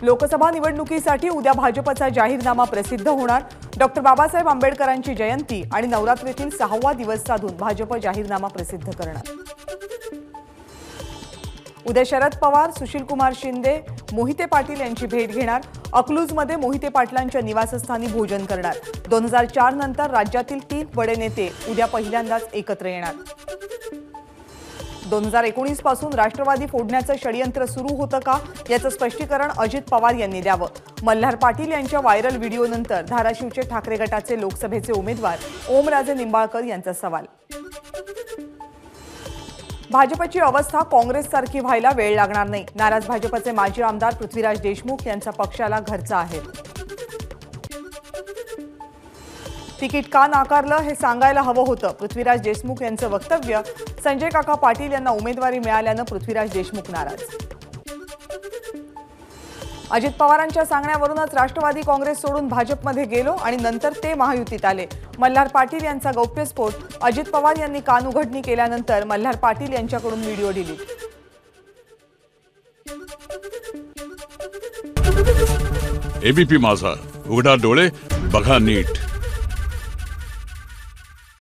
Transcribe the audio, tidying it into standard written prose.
लोकसभा निवडणुकीसाठी उद्या भाजपचा जाहीरनामा प्रसिद्ध होणार। डॉक्टर बाबासाहेब आंबेडकरांची जयंती आणि नवरात्रीतील 6वा दिवस साधून भाजप जाहीरनामा प्रसिद्ध करणार। उद्या शरद पवार, सुशील कुमार शिंदे, मोहिते पाटील यांची भेट घेणार। अकलूजमध्ये मोहिते पाटलांच्या निवासस्थानी भोजन करणार। 2004 नंतर राज्यातील 3 बडे नेते उद्या पहिल्यांदाच एकत्र येणार। 2019 पासून राष्ट्रवादी फोडण्याचं षडयंत्र सुरू होतं का याचं स्पष्टीकरण अजित पवार यांनी द्यावं। मल्हार पाटील यांच्या व्हायरल व्हिडिओनंतर धाराशिवचे ठाकरे गटाचे लोकसभेचे उमेदवार ओमराजे निंबाळकर यांचा सवाल। भाजपची अवस्था काँग्रेससारखी व्हायला वेळ लागणार नाही। नाराज भाजपचे माजी आमदार पृथ्वीराज देशमुख यांचा पक्षाला घरचा आहे। तिकीट का नाकारलं हे सांगायला हवं होतं, पृथ्वीराज देशमुख यांचं वक्तव्य। संजय काका पाटील यांना उमेदवारी मिळाल्यानं पृथ्वीराज देशमुख नाराज। अजित पवारांच्या सांगण्यावरूनच राष्ट्रवादी काँग्रेस सोडून भाजपमध्ये गेलो आणि नंतर ते महायुतीत आले। मल्हार पाटील यांचा गौप्यस्फोट। अजित पवार यांनी कानउघडणी केल्यानंतर मल्हार पाटील यांच्याकडून व्हिडिओ डिलीट। एबीपी माझा, उघडा डोळे बघा नीट।